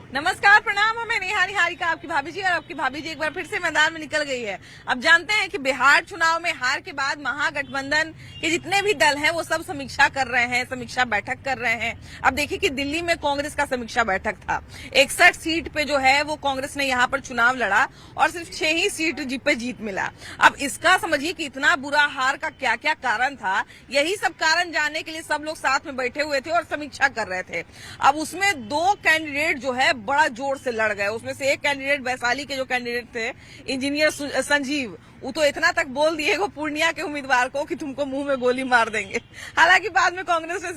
नमस्कार, प्रणाम। हमें नेहा निहारिका, आपकी भाभी जी, और आपकी भाभी जी एक बार फिर से मैदान में निकल गई है। अब जानते हैं कि बिहार चुनाव में हार के बाद महागठबंधन के जितने भी दल हैं वो सब समीक्षा कर रहे हैं, समीक्षा बैठक कर रहे हैं। अब देखिए कि दिल्ली में कांग्रेस का समीक्षा बैठक था। 61 सीट पे जो है वो कांग्रेस ने यहाँ पर चुनाव लड़ा और सिर्फ 6 ही सीट पे जीत मिला। अब इसका समझिए कि इतना बुरा हार का क्या क्या कारण था, यही सब कारण जानने के लिए सब लोग साथ में बैठे हुए थे और समीक्षा कर रहे थे। अब उसमें 2 कैंडिडेट जो है बड़ा जोर से लड़ गए। उसमें से एक कैंडिडेट, वैशाली के जो कैंडिडेट थे इंजीनियर संजीव, वो तो इतना तक बोल दिए वो पूर्णिया के उम्मीदवार को कि तुमको मुंह में गोली मार देंगे। हालांकि बाद में कांग्रेस ने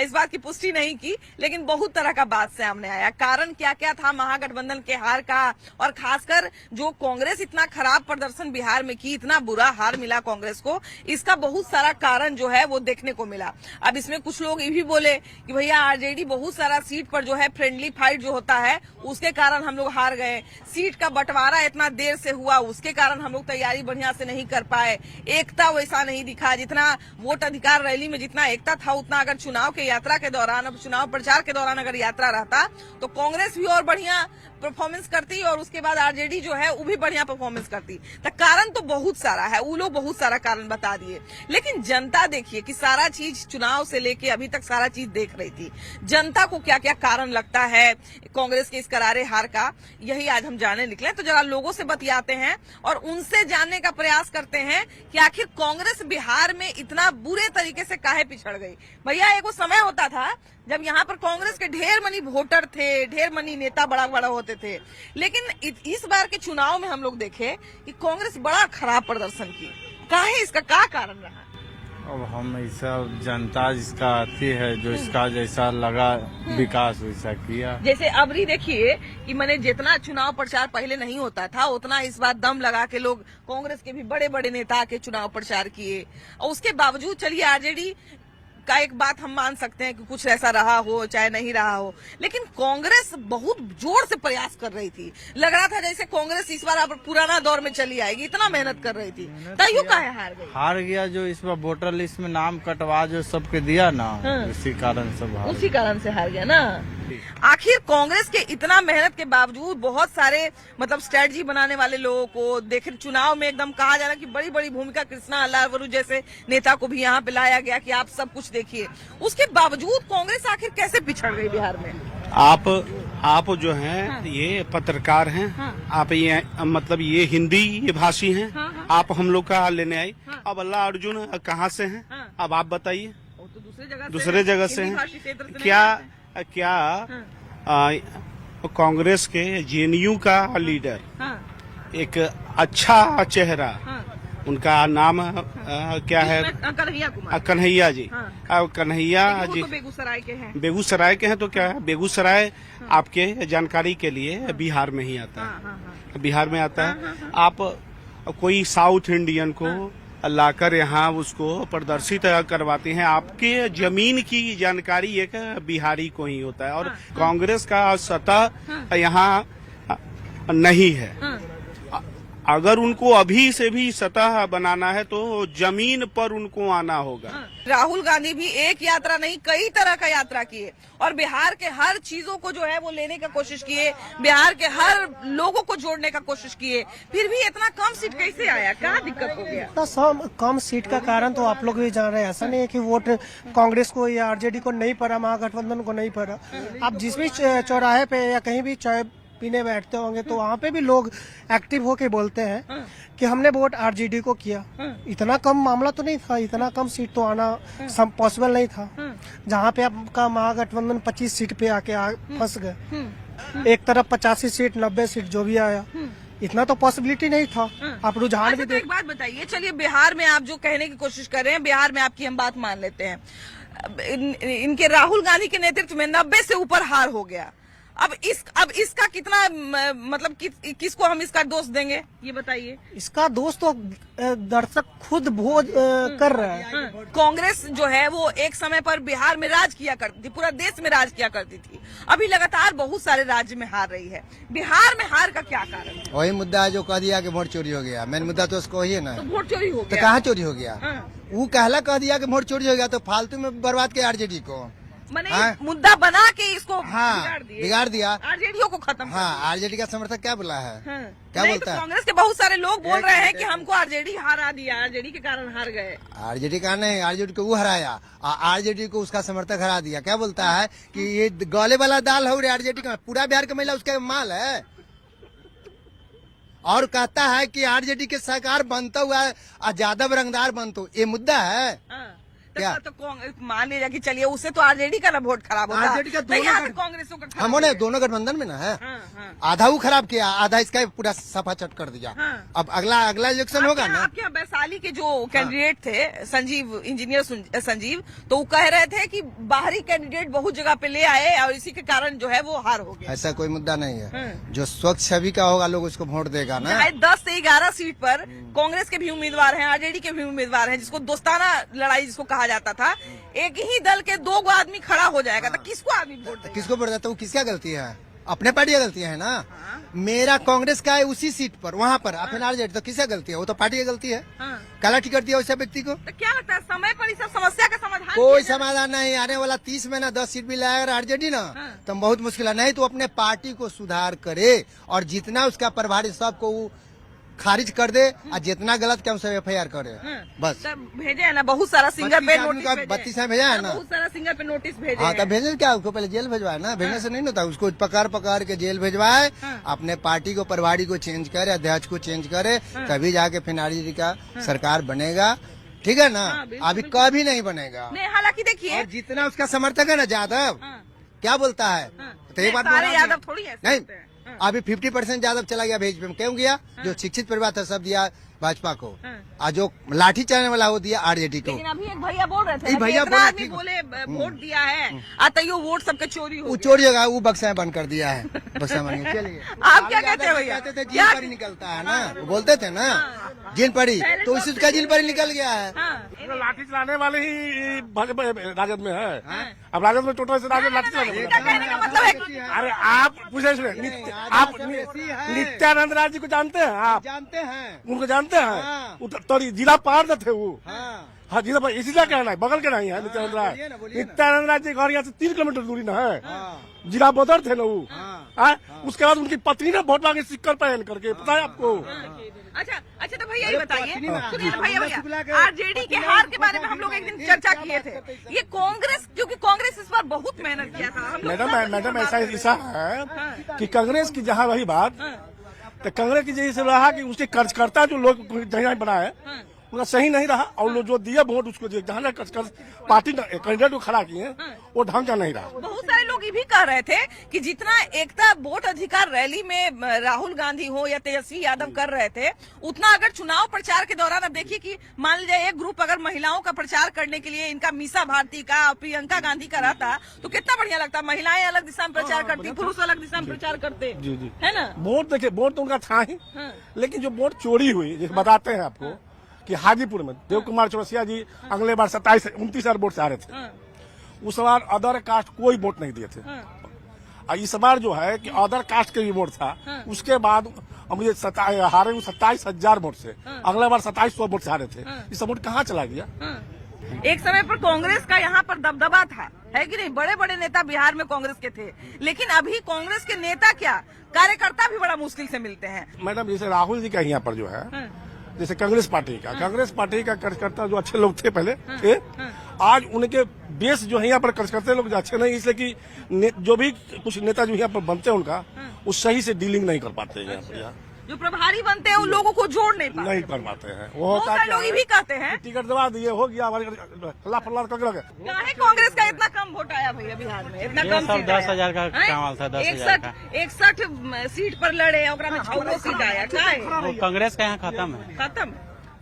इस बात की पुष्टि नहीं की, लेकिन बहुत तरह का बात सामने आया। कारण क्या क्या था महागठबंधन के हार का, और खासकर जो कांग्रेस इतना खराब प्रदर्शन बिहार में की, इतना बुरा हार मिला कांग्रेस को, इसका बहुत सारा कारण जो है वो देखने को मिला। अब इसमें कुछ लोग ये भी बोले कि भैया आरजेडी बहुत सारा सीट पर जो है फ्रेंडली फाइट जो होता है उसके कारण हम लोग हार गए, सीट का बंटवारा इतना देर से हुआ उसके कारण हम लोग तैयारी बढ़िया से नहीं कर पाए, एकता वैसा नहीं दिखा, जितना वोट अधिकार रैली में जितना एकता था उतना अगर चुनाव के यात्रा के दौरान, अब चुनाव प्रचार के दौरान अगर यात्रा रहता तो कांग्रेस भी और बढ़िया परफॉर्मेंस करती और उसके बाद आरजेडी जो है वो भी बढ़िया परफॉर्मेंस करती। तो कारण तो बहुत सारा है, वो लोग बहुत सारा कारण बता दिए, लेकिन जनता देखिए कि सारा चीज चुनाव से लेके अभी तक सारा चीज देख रही थी। जनता को क्या क्या कारण लगता है कांग्रेस के इस करारे हार का, यही आज हम जानने निकले। तो जरा लोगों से बतियाते हैं और उनसे जानने का प्रयास करते हैं कि आखिर कांग्रेस बिहार में इतना बुरे तरीके से काहे पिछड़ गई। भैया एक वो समय होता था जब यहाँ पर कांग्रेस के ढेर मनी वोटर थे, ढेर मनी नेता बड़ा बड़ा होते थे, लेकिन इस बार के चुनाव में हम लोग देखे कि कांग्रेस बड़ा खराब प्रदर्शन की। काहे, इसका क्या कारण रहा? अब हम ऐसा जनता जिसका आती है, जो इसका जैसा लगा विकास वैसा किया। जैसे अबरी देखिए कि मैंने जितना चुनाव प्रचार पहले नहीं होता था उतना इस बार दम लगा के लोग कांग्रेस के भी बड़े बड़े नेता के चुनाव प्रचार किए, और उसके बावजूद चलिए आरजेडी का एक बात हम मान सकते हैं कि कुछ ऐसा रहा हो चाहे नहीं रहा हो, लेकिन कांग्रेस बहुत जोर से प्रयास कर रही थी। लग रहा था जैसे कांग्रेस इस बार अब पुराना दौर में चली आएगी, इतना मेहनत कर रही थी। तैयो काहे हार गई? हार गया जो इस बार वोटर लिस्ट में नाम कटवा जो सबके दिया ना, उसी कारण सब हार, उसी कारण से हार गया ना। आखिर कांग्रेस के इतना मेहनत के बावजूद बहुत सारे मतलब स्ट्रेटजी बनाने वाले लोगों को देखे चुनाव में एकदम कहा जा रहा कि बड़ी बड़ी भूमिका कृष्णा अल्लावरू जैसे नेता को भी यहाँ पे लाया गया कि आप सब कुछ देखिए, उसके बावजूद कांग्रेस आखिर कैसे पिछड़ गई बिहार में? आप जो हैं ये पत्रकार हैं, आप ये मतलब ये हिंदी भाषी हैं, आप हम लोग का लेने आई। अब अल्लाह अर्जुन कहाँ से हैं, अब आप बताइए। दूसरे जगह से हैं क्या कांग्रेस के जेएनयू का लीडर, एक अच्छा चेहरा, उनका नाम क्या है? कन्हैया जी। कन्हैया जी बेगूसराय के हैं। तो क्या है, बेगूसराय आपके जानकारी के लिए बिहार में ही आता है, बिहार में आता है। आप कोई साउथ इंडियन को लाकर यहाँ उसको प्रदर्शित करवाते हैं। आपके जमीन की जानकारी एक बिहारी को ही होता है, और कांग्रेस का सतह यहाँ नहीं है। अगर उनको अभी से भी सतह बनाना है तो जमीन पर उनको आना होगा। राहुल गांधी भी एक यात्रा नहीं कई तरह का यात्रा किए और बिहार के हर चीजों को जो है वो लेने का कोशिश किए, बिहार के हर लोगों को जोड़ने का कोशिश किए, फिर भी इतना कम सीट कैसे आया? क्या दिक्कत हो गया? तो कम सीट का कारण तो आप लोग भी जान रहे हैं। ऐसा नहीं है कि वोट कांग्रेस को या आरजेडी को नहीं पड़ा, महागठबंधन को नहीं पड़ा। आप जिस भी चौराहे पे या कहीं भी चाय पीने बैठते होंगे तो वहाँ पे भी लोग एक्टिव होके बोलते हैं कि हमने वोट आरजेडी को किया। इतना कम मामला तो नहीं था, इतना कम सीट तो आना पॉसिबल नहीं था। जहाँ पे आपका महागठबंधन 25 सीट पे आके फंस गए, एक तरफ 85 सीट 90 सीट जो भी आया, इतना तो पॉसिबिलिटी नहीं था। आप रुझान भी एक बात बताइए, चलिए बिहार में आप जो कहने की कोशिश कर रहे हैं, बिहार में आपकी हम बात मान लेते हैं, इनके राहुल गांधी के नेतृत्व में 90 से ऊपर हार हो गया। अब इसका कितना मतलब किसको हम इसका दोष देंगे, ये बताइए। इसका दोष तो दर्शक खुद कर रहे हैं। कांग्रेस जो है वो एक समय पर बिहार में राज किया करती थी, पूरा देश में राज किया करती थी, अभी लगातार बहुत सारे राज्य में हार रही है। बिहार में हार का क्या कारण है? वही मुद्दा है जो कह दिया कि वोट चोरी हो गया। मेन मुद्दा तो उसको ही है ना। तो वोट चोरी हो गया तो कहाँ चोरी हो गया? वो कहला कह दिया कि वोट चोरी हो गया तो फालतू में बर्बाद किया आरजेडी को। मैंने हाँ? मुद्दा बना के इसको हाँ बिगाड़ दिया। आरजेडी को खत्म कर हाँ आरजेडी का समर्थक क्या बोला है? हाँ। क्या नहीं, बोलता तो है? कांग्रेस के बहुत सारे लोग बोल रहे हैं कि हमको आरजेडी हरा दिया, आरजेडी के कारण हार गए। आरजेडी का नहीं, आरजेडी को वो हराया, आरजेडी को उसका समर्थक हरा दिया। क्या बोलता है कि ये गले वाला दाल है आरजेडी का, पूरा बिहार का महिला उसका माल है। और कहता है कि आरजेडी के सरकार बनता हुआ यादव रंगदार बनतो, ये मुद्दा है क्या? तो मान लीजिए कि चलिए उससे तो आरजेडी का ना वोट खराब होता है, आरजेडी का नहीं, यहाँ दोनों तो कांग्रेसों का खराब हमने है। दोनों गठबंधन में ना है। हाँ। आधा वो खराब किया, आधा इसका पूरा सफा चट कर दिया। हाँ। अब अगला इलेक्शन होगा ना। आपके यहाँ वैशाली के जो कैंडिडेट थे संजीव, इंजीनियर संजीव, तो वो कह रहे थे कि बाहरी कैंडिडेट बहुत जगह पे ले आए और इसी के कारण जो है वो हार हो गया। ऐसा कोई मुद्दा नहीं है। हाँ। जो स्वच्छ छवि का होगा लोग उसको वोट देगा ना। चाहे 10 से 11 सीट पर कांग्रेस के भी उम्मीदवार हैं, आरजेडी के भी उम्मीदवार हैं, जिसको दोस्ताना लड़ाई जिसको कहा जाता था, एक ही दल के 2 आदमी खड़ा हो जाएगा तो किसको आदमी वोट देगा? किसको वोट देता? वो किसका गलती है? अपने पार्टी की गलती है ना। मेरा कांग्रेस का है उसी सीट पर, वहाँ पर अपने आरजेडी, तो किसका गलती है? वो तो पार्टी की गलती है। काला टिकट दिया वैसे व्यक्ति को। तो क्या लगता है समय पर इस सब समस्या का समाधान कोई किया जाए? समाधान नहीं। आने वाला 30 में ना 10 सीट भी लाएगा आरजेडी ना, तो बहुत मुश्किल है। नहीं तो अपने पार्टी को सुधार करे और जितना उसका प्रभारी सबको वो खारिज कर दे और जितना गलत काम सब FIR करे बस। तब भेजे है ना बहुत सारा सिंगर पे नोटिस भेजे हैं। 32 में भेजा है ना। बहुत सारा सिंगर पे नोटिस भेजे हाँ हैं। तब भेजे क्या? उसको पहले जेल भेजवाए ना, भेजने से नहीं होता। उसको पकड़ के जेल भेजवाए, अपने पार्टी को प्रभारी को चेंज करे, अध्यक्ष को चेंज करे, तभी जाके फिर आरजेडी का सरकार बनेगा। ठीक है ना? अभी कभी नहीं बनेगा। नहीं, हालांकि देखिए और जितना उसका समर्थक है ना यादव, क्या बोलता है? तो ये बात बोल सारे रहा हूं यादव मैं। थोड़ी ऐसे नहीं, होते हैं। अभी 50% यादव चला गया भेज पे। क्यों गया? जो शिक्षित परिवार था सब दिया भाजपा को, और जो लाठी चलाने वाला वो दिया आरजेडी को। लेकिन अभी एक भैया बोल रहे थे एक ना कि भैया इतना बोला, आदमी ठीक। बोले वोट दिया है, आतइयो वोट सबके चोरी हो वो गया। चोरी होगा, वो बक्सा में बंद कर दिया है। बक्सा में चलिए। आप क्या कहते हैं भैया? कहते थे जिन क्या- पर ही निकलता है ना, वो बोलते थे ना जिन पर ही, तो इसी उसका जिन पर ही निकल गया है। लाठी चलाने वाले ही राजद में है। अब राजद में टोटल से राजद लाठी चलाने वाले। इनका कहने का मतलब है कि अरे आप पूछे सुनिए, आप नित्यानंद राय जी को जानते हैं? आप जानते हैं? उनको जानते हैं? हाँ। तो जिला पार थे वो। हाँ। हाँ जिला पार, इसी का कहना है, बगल के नहीं है नित्यानंद राय। नित्यानंद राय जी घर यहाँ से 3 किलोमीटर दूरी ना है। जिला बदर थे ना वो। उसके बाद उनकी पत्नी ने वोट मांगे सिक्कर पहन करके, पता है आपको? अच्छा तो भैया ये बताइए, सुनिए ना भैया, आरजेडी के हार के बारे में हम लोग एक दिन चर्चा किए थे। ये कांग्रेस, क्योंकि कांग्रेस इस बार बहुत मेहनत किया था। हम लोग मैडम ऐसा है कि कांग्रेस की जहाँ रही बात, तो कांग्रेस की जैसे रहा कि उसके कार्यकर्ता जो लोग जहाँ बनाए उनका सही नहीं रहा, और लोग जो दिया वोट उसको जहाँ पार्टी कैंडिडेट को खड़ा किए वो ढंग का नहीं रहा। बहुत सारे लोग ये भी कह रहे थे कि जितना एकता वोट अधिकार रैली में राहुल गांधी हो या तेजस्वी यादव कर रहे थे, उतना अगर चुनाव प्रचार के दौरान, अब देखिए कि मान लीजिए एक ग्रुप अगर महिलाओं का प्रचार करने के लिए इनका मीसा भारती का, प्रियंका गांधी का रहता तो कितना बढ़िया लगता। महिलाएं अलग दिशा में प्रचार करती, पुरुष अलग दिशा में प्रचार करते, जी है ना? वोट देखिए, वोट तो उनका था ही, लेकिन जो वोट चोरी हुई, जैसे बताते हैं आपको कि हाजीपुर में देव कुमार चौरसिया जी अगले बार 29-29 वोट से आ रहे थे। उस बार अदर कास्ट कोई वोट नहीं दिए थे। और इस बार जो है कि अदर कास्ट के भी वोट था, उसके बाद मुझे हारे 27,000 वोट से, अगला बार 2700 वोट से हारे थे। इस वोट कहाँ चला गया? एक समय पर कांग्रेस का यहाँ पर दबदबा था, है कि नहीं? बड़े बड़े नेता बिहार में कांग्रेस के थे, लेकिन अभी कांग्रेस के नेता क्या, कार्यकर्ता भी बड़ा मुश्किल से मिलते हैं। मैडम जैसे राहुल जी का यहाँ पर जो है, जैसे कांग्रेस पार्टी का कार्यकर्ता जो अच्छे लोग थे पहले थे, आज उनके बेस जो है यहाँ पर कार्यकर्ता लोग अच्छे नहीं, इसलिए कि जो भी कुछ नेता जो यहाँ पर बनते हैं उनका वो सही से डीलिंग नहीं कर पाते हैं। यहाँ पर जो प्रभारी बनते हैं उन लोगों को जोड़ नहीं पाते, नहीं कर पाते हैं। वो बहुत सारे लोग ये भी कहते हैं टिकट दबा दिए, हो गया फल्ला करके। काहे कांग्रेस का इतना कम वोट आया भैया बिहार में, इतना कम सीट 10,000 का कमाल था, 10,000 का। 61 सीट पर लड़े, ओकरा में 6 सीट आया। काहे वो कांग्रेस का यहाँ खत्म है। खत्म?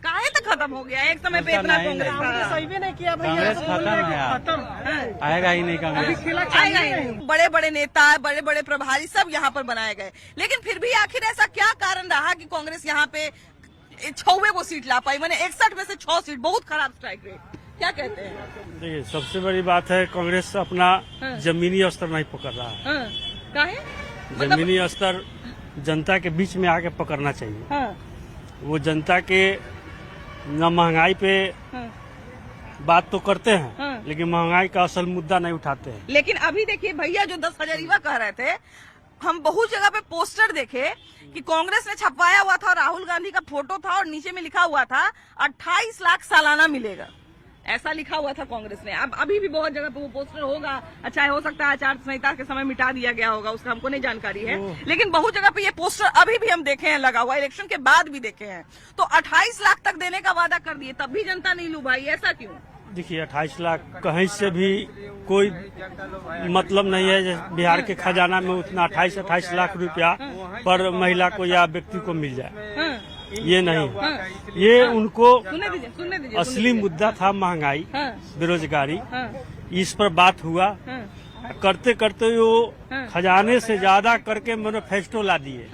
काहे तक खत्म हो गया? एक समय पे इतना कांग्रेस था। सही भी नहीं किया कांग्रेस खत्म है यार, आएगा ही नहीं कांग्रेस। आएगा ही नहीं। बड़े बड़े नेता, बड़े बड़े प्रभारी सब यहाँ पर बनाए गए, लेकिन फिर भी आखिर ऐसा क्या कारण रहा कि कांग्रेस यहाँ पे 6 को सीट ला पाई? मैंने 61 में से 6 सीट, बहुत खराब स्ट्राइक रेट। क्या कहते हैं? देखिए, सबसे बड़ी बात है कांग्रेस अपना जमीनी स्तर नहीं पकड़ रहा है। काहे? जमीनी स्तर जनता के बीच में आके पकड़ना चाहिए। वो जनता के न महंगाई पे बात तो करते हैं, लेकिन महंगाई का असल मुद्दा नहीं उठाते हैं। लेकिन अभी देखिए भैया जो 10,000 कह रहे थे, हम बहुत जगह पे पोस्टर देखे कि कांग्रेस ने छपवाया हुआ था और राहुल गांधी का फोटो था और नीचे में लिखा हुआ था 28 लाख सालाना मिलेगा, ऐसा लिखा हुआ था कांग्रेस ने। अब अभी भी बहुत जगह पे वो पोस्टर होगा, अच्छा हो सकता है आचार संहिता के समय मिटा दिया गया होगा, उसका हमको नहीं जानकारी है, लेकिन बहुत जगह पे ये पोस्टर अभी भी हम देखे हैं लगा हुआ, इलेक्शन के बाद भी देखे हैं। तो 28 लाख तक देने का वादा कर दिए, तब भी जनता नहीं लू भाई, ऐसा क्यों? देखिए 28 लाख कहीं से भी कोई मतलब नहीं है। बिहार के खजाना में उतना 28 लाख रुपया पर महिला को या व्यक्ति को मिल जाए, ये नहीं। ये उनको सुनने दीजिए। असली मुद्दा था महंगाई, बेरोजगारी, इस पर बात हुआ। करते करते वो खजाने से ज्यादा करके मैनिफेस्टो ला दिए।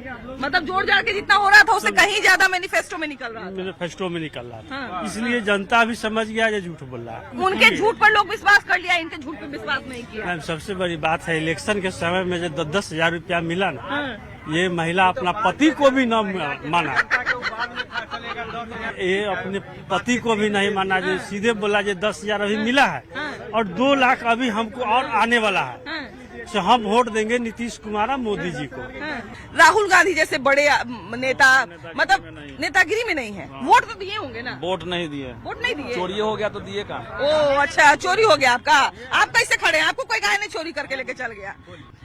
मतलब जोड़ जाड़ के जितना हो रहा था उससे कहीं ज्यादा मैनिफेस्टो में निकल रहा था। मैनिफेस्टो में निकल रहा था, इसलिए जनता भी समझ गया ये झूठ बोल रहा है। उनके झूठ पर लोग विश्वास कर लिया, इनके झूठ पर विश्वास नहीं किया। मैम सबसे बड़ी बात है, इलेक्शन के समय में जो 10,000 रुपया मिला ना, ये महिला अपना पति को भी न माना, ये अपने पति को भी नहीं माना, जो सीधे बोला जो 10,000 अभी मिला है और 2 लाख अभी हमको और आने वाला है, तो हम वोट देंगे नीतीश कुमार और मोदी जी को। राहुल गांधी जैसे बड़े नेता मतलब नेतागिरी में नहीं है, वोट तो दिए होंगे ना? वोट नहीं दिए। वोट नहीं दिए? चोरी हो गया तो दिए का? ओ अच्छा, चोरी हो गया आपका। आप कैसे खड़े हैं? आपको कोई गाय ने चोरी करके लेके चल गया?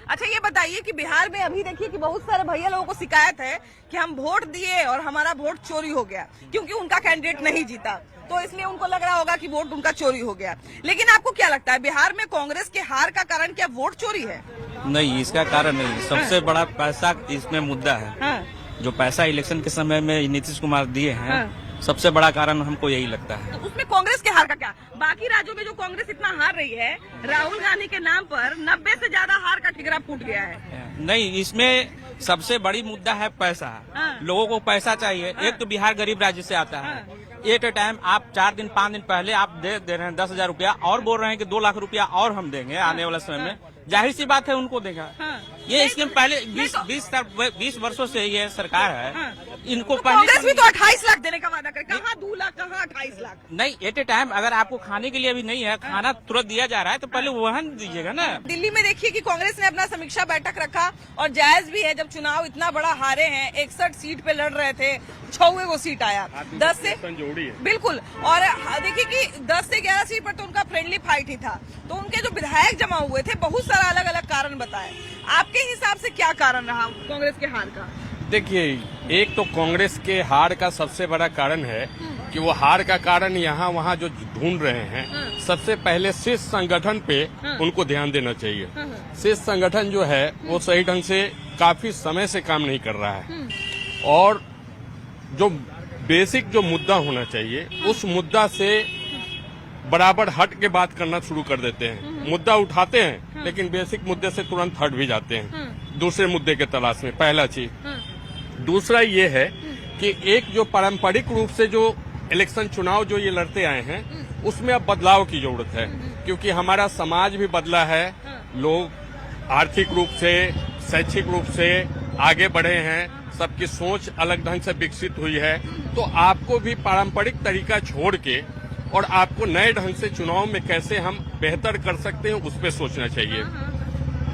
अच्छा ये बताइए कि बिहार में अभी देखिए कि बहुत सारे भैया लोगों को शिकायत है कि हम वोट दिए और हमारा वोट चोरी हो गया, क्योंकि उनका कैंडिडेट नहीं जीता, तो इसलिए उनको लग रहा होगा कि वोट उनका चोरी हो गया। लेकिन आपको क्या लगता है, बिहार में कांग्रेस के हार का कारण क्या वोट चोरी है? नहीं, इसका कारण नहीं। सबसे बड़ा पैसा इसमें मुद्दा है। जो पैसा इलेक्शन के समय में नीतीश कुमार दिए हैं, सबसे बड़ा कारण हमको यही लगता है। तो उसमें कांग्रेस के हार का क्या? बाकी राज्यों में जो कांग्रेस इतना हार रही है, राहुल गांधी के नाम पर 90 से ज्यादा हार का ठिकरा फूट गया है। नहीं, इसमें सबसे बड़ी मुद्दा है पैसा। लोगों को पैसा चाहिए। एक तो बिहार गरीब राज्य से आता है। एट ए टाइम आप 4 दिन 5 दिन पहले आप दे रहे हैं 10,000 रुपया और बोल रहे हैं कि 2 लाख रुपया और हम देंगे आने वाले समय में। जाहिर सी बात है उनको देगा। ये स्कीम पहले 20 वर्षों से ये सरकार है, इनको तो कांग्रेस भी तो 28 लाख देने का वादा करे, कहाँ 2 लाख कहाँ 28 लाख? नहीं, एट ए टाइम अगर आपको खाने के लिए भी नहीं है, खाना तुरंत दिया जा रहा है, तो पहले वहन दीजिएगा ना। दिल्ली में देखिए कि कांग्रेस ने अपना समीक्षा बैठक रखा और जायज भी है, जब चुनाव इतना बड़ा हारे हैं, 61 सीट पे लड़ रहे थे, 6 को सीट आया 10 से, बिल्कुल। और देखिए कि 10 से 11 सीट पर तो उनका फ्रेंडली फाइट ही था। तो उनके जो विधायक जमा हुए थे, बहुत सारा अलग अलग कारण बताए। आपके हिसाब से क्या कारण रहा कांग्रेस के हार का? देखिए, एक तो कांग्रेस के हार का सबसे बड़ा कारण है कि वो हार का कारण यहाँ वहाँ जो ढूंढ रहे हैं, सबसे पहले शीर्ष संगठन पे उनको ध्यान देना चाहिए। शीर्ष संगठन जो है वो सही ढंग से काफी समय से काम नहीं कर रहा है और जो बेसिक जो मुद्दा होना चाहिए उस मुद्दा से बराबर हट के बात करना शुरू कर देते हैं। मुद्दा उठाते हैं लेकिन बेसिक मुद्दे से तुरंत हट भी जाते हैं दूसरे मुद्दे के तलाश में। पहला चीज। दूसरा ये है कि एक जो पारंपरिक रूप से जो इलेक्शन चुनाव जो ये लड़ते आए हैं, उसमें अब बदलाव की जरूरत है, क्योंकि हमारा समाज भी बदला है, लोग आर्थिक रूप से, शैक्षिक रूप से आगे बढ़े हैं, सबकी सोच अलग ढंग से विकसित हुई है। तो आपको भी पारंपरिक तरीका छोड़ के और आपको नए ढंग से चुनाव में कैसे हम बेहतर कर सकते हैं उस पर सोचना चाहिए।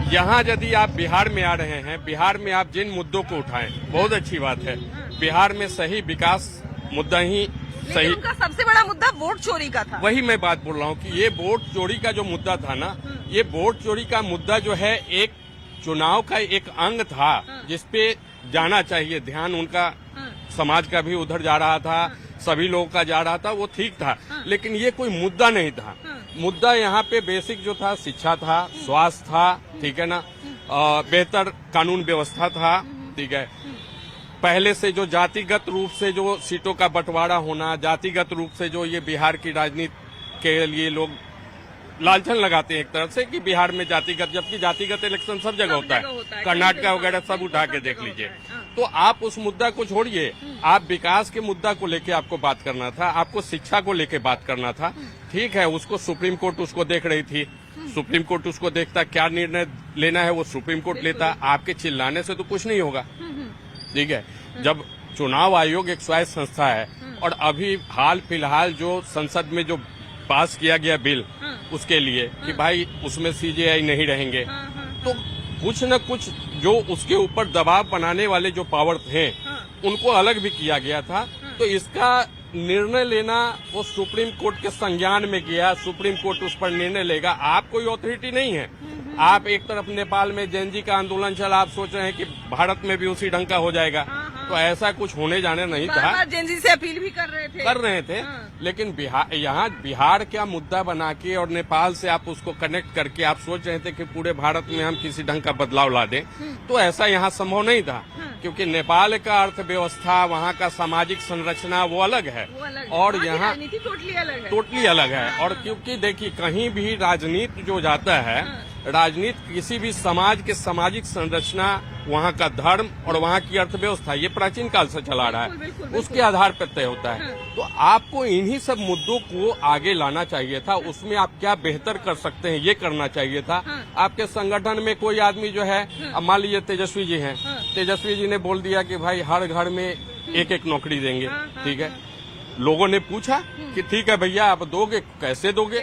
यहाँ यदि आप बिहार में आ रहे हैं, बिहार में आप जिन मुद्दों को उठाएं, बहुत अच्छी बात है। बिहार में सही विकास मुद्दा ही सही। उनका सबसे बड़ा मुद्दा वोट चोरी का था। वही मैं बात बोल रहा हूँ कि ये वोट चोरी का जो मुद्दा था ना, ये वोट चोरी का मुद्दा जो है एक चुनाव का एक अंग था जिसपे जाना चाहिए ध्यान। उनका समाज का भी उधर जा रहा था, सभी लोगों का जा रहा था, वो ठीक था, लेकिन ये कोई मुद्दा नहीं था। मुद्दा यहाँ पे बेसिक जो था शिक्षा था, स्वास्थ्य था, ठीक है ना, बेहतर कानून व्यवस्था था, ठीक है। पहले से जो जातिगत रूप से जो सीटों का बंटवारा होना, जातिगत रूप से जो ये बिहार की राजनीति के लिए लोग लालछन लगाते हैं एक तरफ से कि बिहार में जातिगत, जबकि जातिगत इलेक्शन सब जगह होता है, कर्नाटका वगैरह सब उठा के देख लीजिए। तो आप उस मुद्दा को छोड़िए, आप विकास के मुद्दा को लेके आपको बात करना था, आपको शिक्षा को लेके बात करना था। ठीक है, उसको सुप्रीम कोर्ट उसको देख रही थी, सुप्रीम कोर्ट उसको देखता, क्या निर्णय लेना है वो सुप्रीम कोर्ट लेता। आपके चिल्लाने से तो कुछ नहीं होगा, ठीक है। जब चुनाव आयोग एक स्वायत्त संस्था है और अभी हाल फिलहाल जो संसद में जो पास किया गया बिल उसके लिए कि भाई उसमें सीजेआई नहीं रहेंगे, तो कुछ न कुछ जो उसके ऊपर दबाव बनाने वाले जो पावर थे उनको अलग भी किया गया था। तो इसका निर्णय लेना वो सुप्रीम कोर्ट के संज्ञान में गया, सुप्रीम कोर्ट उस पर निर्णय लेगा। आप कोई अथॉरिटी नहीं है। आप एक तरफ नेपाल में जेएनजी का आंदोलन चला, आप सोच रहे हैं कि भारत में भी उसी ढंग का हो जाएगा, तो ऐसा कुछ होने जाने नहीं था। जेएनजी से अपील भी कर रहे थे लेकिन यहाँ बिहार का मुद्दा बना के और नेपाल से आप उसको कनेक्ट करके आप सोच रहे थे कि पूरे भारत में हम किसी ढंग का बदलाव ला दें, तो ऐसा यहाँ संभव नहीं था, क्योंकि नेपाल का अर्थव्यवस्था, वहाँ का सामाजिक संरचना वो अलग है और यहाँ टोटली अलग है। और क्योंकि देखिए कहीं भी राजनीति जो जाता है, राजनीति किसी भी समाज के सामाजिक संरचना, वहाँ का धर्म और वहाँ की अर्थव्यवस्था, ये प्राचीन काल से चला रहा है, उसके आधार पर तय होता है। तो आपको इन्हीं सब मुद्दों को आगे लाना चाहिए था। उसमें आप क्या बेहतर कर सकते हैं ये करना चाहिए था। आपके संगठन में कोई आदमी जो है, अब मान लीजिए तेजस्वी जी हैं, तेजस्वी जी ने बोल दिया कि भाई हर घर में एक एक नौकरी देंगे, ठीक है। लोगों ने पूछा कि ठीक है भैया आप दोगे, कैसे दोगे?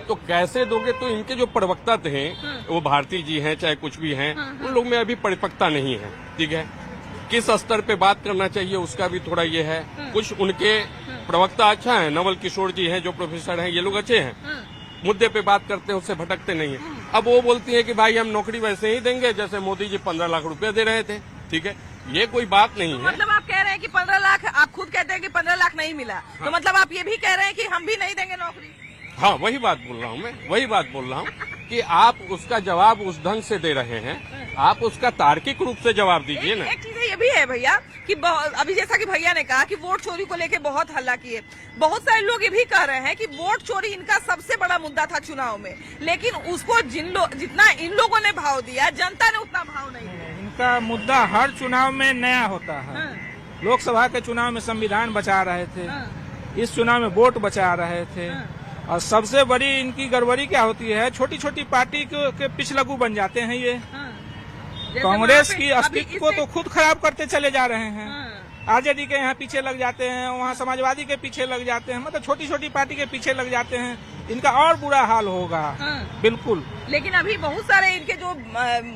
तो कैसे दोगे? तो इनके जो प्रवक्ता थे, वो भारती जी हैं चाहे कुछ भी हैं, उन लोग में अभी परिपक्वता नहीं है, ठीक है। किस स्तर पे बात करना चाहिए उसका भी थोड़ा ये है। कुछ उनके प्रवक्ता अच्छा है, नवल किशोर जी हैं जो प्रोफेसर हैं, ये लोग अच्छे हैं, मुद्दे पे बात करते हैं, उससे भटकते नहीं है। अब वो बोलती है कि भाई हम नौकरी वैसे ही देंगे जैसे मोदी जी 15 लाख रुपया दे रहे थे, ठीक है। ये कोई बात नहीं है। मतलब आप कह रहे हैं कि 15 लाख, आप खुद कहते हैं कि 15 लाख नहीं मिला, तो मतलब आप ये भी कह रहे हैं कि हम भी नहीं देंगे नौकरी? हाँ, वही बात बोल रहा हूँ मैं, वही बात बोल रहा हूँ कि आप उसका जवाब उस ढंग से दे रहे हैं, आप उसका तार्किक रूप से जवाब दीजिए ना। एक चीज ये भी है भैया कि अभी जैसा कि भैया ने कहा कि वोट चोरी को लेके बहुत हल्ला किए, बहुत सारे लोग ये भी कह रहे हैं कि वोट चोरी इनका सबसे बड़ा मुद्दा था चुनाव में, लेकिन उसको जितना इन लोगों ने भाव दिया, जनता ने उतना भाव नहीं दिया। इनका मुद्दा हर चुनाव में नया होता है। लोकसभा के चुनाव में संविधान बचा रहे थे, इस चुनाव में वोट बचा रहे थे, और सबसे बड़ी इनकी गड़बड़ी क्या होती है, छोटी छोटी पार्टी के पिछलगू बन जाते हैं ये। कांग्रेस की अस्तित्व को तो खुद खराब करते चले जा रहे हैं। आरजेडी के यहाँ पीछे लग जाते हैं, वहाँ समाजवादी के पीछे लग जाते हैं, मतलब छोटी छोटी पार्टी के पीछे लग जाते हैं। इनका और बुरा हाल होगा। बिल्कुल। लेकिन अभी बहुत सारे इनके जो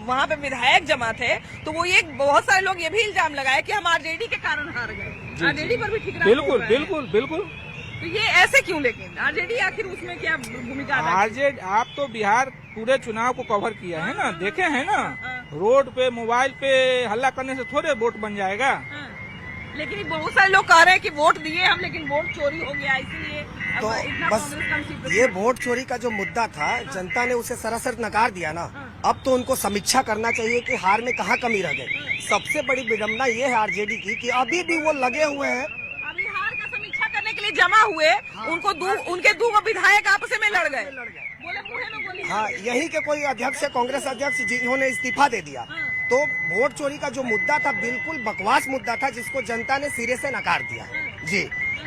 वहाँ पे विधायक जमा थे, तो वो ये बहुत सारे लोग ये भी इल्जाम लगाए कि हम आरजेडी के कारण हार गए। आरजेडी पर भी ठिकरा। बिल्कुल बिल्कुल बिल्कुल। तो ये ऐसे क्यों? लेकिन आरजेडी आखिर उसमें क्या भूमिका? आरजेडी, आप तो बिहार पूरे चुनाव को कवर किया है ना, देखे हैं ना। रोड पे, मोबाइल पे हल्ला करने से थोड़े वोट बन जाएगा। लेकिन बहुत सारे लोग कह रहे हैं कि वोट दिए हम, लेकिन वोट चोरी हो गया, इसलिए तो बस ये वोट चोरी का जो मुद्दा था, जनता ने उसे सरासर नकार दिया ना। अब तो उनको समीक्षा करना चाहिए कि हार में कहाँ कमी रह गई। सबसे बड़ी विडम्बना ये है आरजेडी की कि अभी भी वो लगे हुए हैं। अभी हार का समीक्षा करने के लिए जमा हुए, उनके दो विधायक आपस में लड़ गए। हाँ, यही के कोई अध्यक्ष है, कांग्रेस अध्यक्ष, जिन्होंने इस्तीफा दे दिया। तो वोट चोरी का जो मुद्दा था बिल्कुल बकवास मुद्दा था, जिसको जनता ने सिरे से नकार दिया। जी,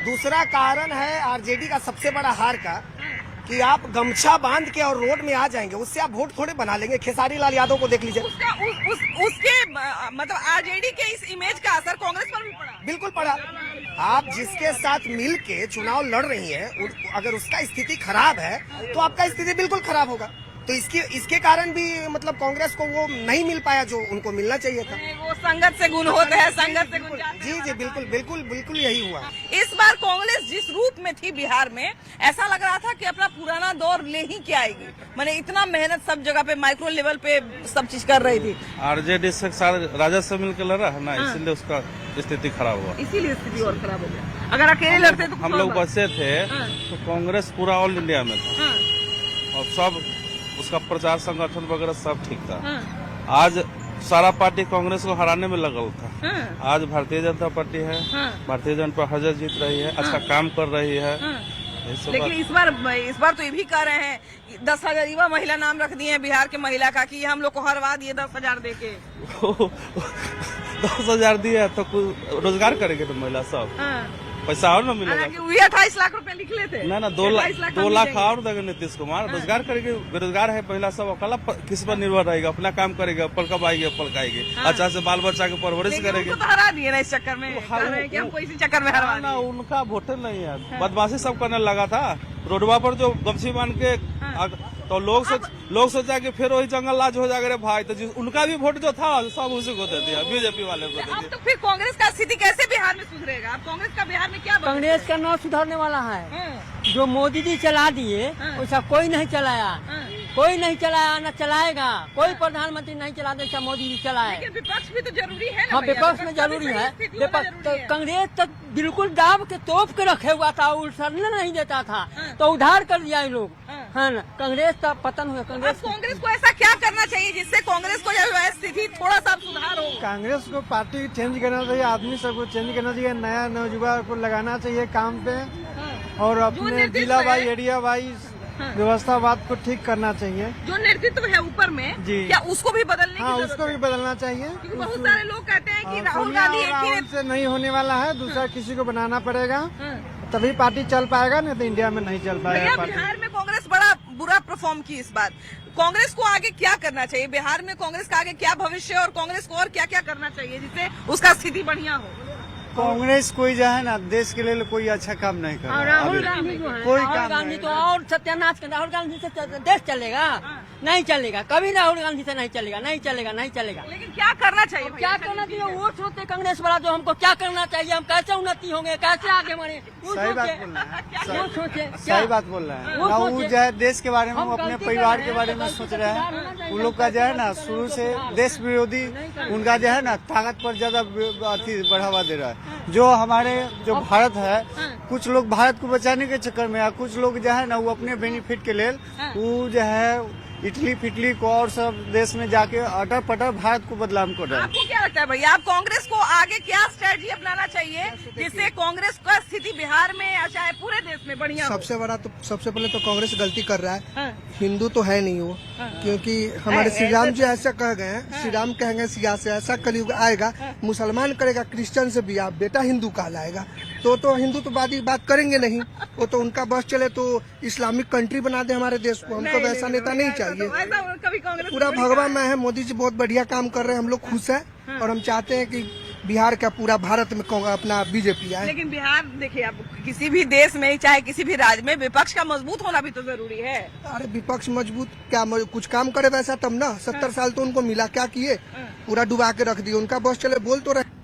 दूसरा कारण है आरजेडी का सबसे बड़ा हार का कि आप गमछा बांध के और रोड में आ जाएंगे, उससे आप वोट थोड़े बना लेंगे। खेसारी लाल यादव को देख लीजिए, उसके मतलब आरजेडी के इस इमेज का असर कांग्रेस पर भी पड़ा। बिल्कुल पड़ा। आप जिसके साथ मिल के चुनाव लड़ रही हैं, अगर उसका स्थिति खराब है तो आपका स्थिति बिल्कुल खराब होगा। तो इसके कारण भी मतलब कांग्रेस को वो नहीं मिल पाया जो उनको मिलना चाहिए था। वो संगत से गुण होते हैं, संगत से गुण। जी बिल्कुल बिल्कुल बिल्कुल यही हुआ। इस बार कांग्रेस जिस रूप में थी बिहार में, ऐसा लग रहा था कि अपना पुराना दौर ले ही के आएगी। मैंने इतना मेहनत सब जगह पे माइक्रो लेवल पे सब चीज कर रही थी। आरजेडी से राजद से मिलकर लड़ा है ना, इसलिए उसका स्थिति खराब हुआ, इसीलिए स्थिति और खराब हो गया। अगर अकेले लड़ते तो हम लोग बचे थे तो कांग्रेस पूरा ऑल इंडिया में था और सब उसका प्रचार संगठन वगैरह सब ठीक था। आज सारा पार्टी कांग्रेस को हराने में लगल था। आज भारतीय जनता पार्टी है, भारतीय जनता पार्टी हर जीत रही है, अच्छा काम कर रही है। लेकिन इस बार तो ये भी कह रहे हैं 10,000 युवा महिला नाम रख दिए हैं बिहार के महिला का कि हम लोग को हरवा दिए 10,000 दे के। 10,000 दिए तो कुछ रोजगार करेंगे तो महिला सब। पैसा और ना मिलेगा। हालांकि वही 28 लाख रुपए लिख लेते। ना 2 लाख और देगा नीतीश कुमार। रोजगार करेंगे, बेरोजगार है महिला सब, अकेला किस पर निर्भर रहेगा, अपना काम करेगा, पल कब आएगी पल का आएगी, अच्छा से बाल बच्चा की परवरिश करेंगे। तो हरा दिए ना इस चक्कर में, कह रहे हैं कि हमको इसी चक्कर में हरवा ना उनका वोटर नहीं है, बदमाशी सब करने लगा था रोडवा पर जो गमछी बांध के, तो लोग सोचा कि फिर वही जंगल राज हो जाएगा रे भाई, तो उनका भी वोट जो था सब उसी को दे दिया, बीजेपी वाले को दे अब दिया। तो फिर कांग्रेस का स्थिति कैसे बिहार में सुधरेगा? अब कांग्रेस का बिहार में क्या कांग्रेस का नाम सुधारने वाला है। जो मोदी जी चला दिए वैसा कोई नहीं चलाया, कोई नहीं चलाया, न चलाएगा। कोई प्रधानमंत्री नहीं चला दे जैसा मोदी जी चलाए। लेकिन विपक्ष भी तो जरूरी है ना। हाँ, विपक्ष में जरूरी है। कांग्रेस तो बिल्कुल दाब के तोप के रखे हुआ था, उलझने नहीं देता था, तो उधार कर दिया ये लोग, है ना। कांग्रेस का पतन हुआ। कांग्रेस को ऐसा क्या करना चाहिए जिससे कांग्रेस को जो है स्थिति थोड़ा सा सुधार हो? कांग्रेस को पार्टी चेंज करना चाहिए, आदमी सबको चेंज करना चाहिए, नया नौजुवान को लगाना चाहिए काम पे, और अपने जिला वाइज एरिया वाइज व्यवस्थावाद को ठीक करना चाहिए। जो नेतृत्व है ऊपर में जी, क्या उसको भी बदलने हाँ, की जरूरत उसको भी बदलना चाहिए। क्योंकि बहुत सारे लोग कहते हैं कि राहुल सोनिया गांधी और एक ही राहुल से नहीं होने वाला है, दूसरा किसी को बनाना पड़ेगा, तभी पार्टी चल पाएगा, नहीं तो इंडिया में नहीं चल पाएगा पार्टी। बिहार में कांग्रेस बड़ा बुरा परफॉर्म की इस बार। कांग्रेस को आगे क्या करना चाहिए? बिहार में कांग्रेस का आगे क्या भविष्य है और कांग्रेस को और क्या क्या करना चाहिए जिससे उसका स्थिति बढ़िया हो? कांग्रेस कोई जो है ना देश के लिए कोई अच्छा काम नहीं कर रहा है। राहुल गांधी जो है, कोई राहुल काम गांधी नहीं तो और सत्यानाश कर। राहुल गांधी से देश चलेगा? नहीं चलेगा, कभी राहुल गांधी से नहीं चलेगा, नहीं चलेगा, नहीं चलेगा। लेकिन क्या करना चाहिए? क्या करना चाहिए? वो सोचते कांग्रेस वाला जो हमको क्या करना चाहिए, हम कैसे उन्नति होंगे, कैसे आगे बढ़े, सही बात बोल रहे हैं, वो सोचे। सही बात बोल रहे हैं। ना वो जो है देश के बारे में, वो अपने परिवार के बारे में सोच रहे हैं। उन लोग का जो है ना शुरू से देश विरोधी, उनका जो है ना ताकत पर ज्यादा बढ़ावा दे रहा है। जो हमारे जो भारत है, कुछ लोग भारत को बचाने के चक्कर में, कुछ लोग जो है ना वो अपने बेनिफिट के लिए वो जो है इटली फिटली को और सब देश में जाके अटर पटर भारत को बदनाम कर रहे हैं। आपको क्या लगता है भैया, आप कांग्रेस को आगे क्या स्ट्रेटजी अपनाना चाहिए जिससे कांग्रेस का स्थिति बिहार में या चाहे पूरे देश में बढ़िया हो? सबसे पहले तो कांग्रेस गलती कर रहा है। हिंदू तो है नहीं वो, क्योंकि हमारे श्री राम जी ऐसा कह गए हैं, श्री राम कहेंगे सिया से ऐसा कलयुग आएगा, मुसलमान करेगा क्रिश्चियन से भी, आप बेटा हिंदू कहलाएगा। तो हिंदू तो बात करेंगे नहीं, वो तो उनका बस चले तो इस्लामिक कंट्री बना दे हमारे देश को। हमको वैसा नेता नहीं चाहिए। पूरा भगवान में है, मोदी जी बहुत बढ़िया काम कर रहे हैं, हम लोग खुश हैं और हम चाहते हैं कि बिहार का पूरा भारत में अपना बीजेपी आए। लेकिन बिहार देखिए, अब किसी भी देश में चाहे किसी भी राज्य में विपक्ष का मजबूत होना भी तो जरूरी है। अरे विपक्ष मजबूत क्या, कुछ काम करे वैसा तब ना। 70 साल तो उनको मिला, क्या किए? पूरा डुबा के रख दिए। उनका बस चले बोल तो रहे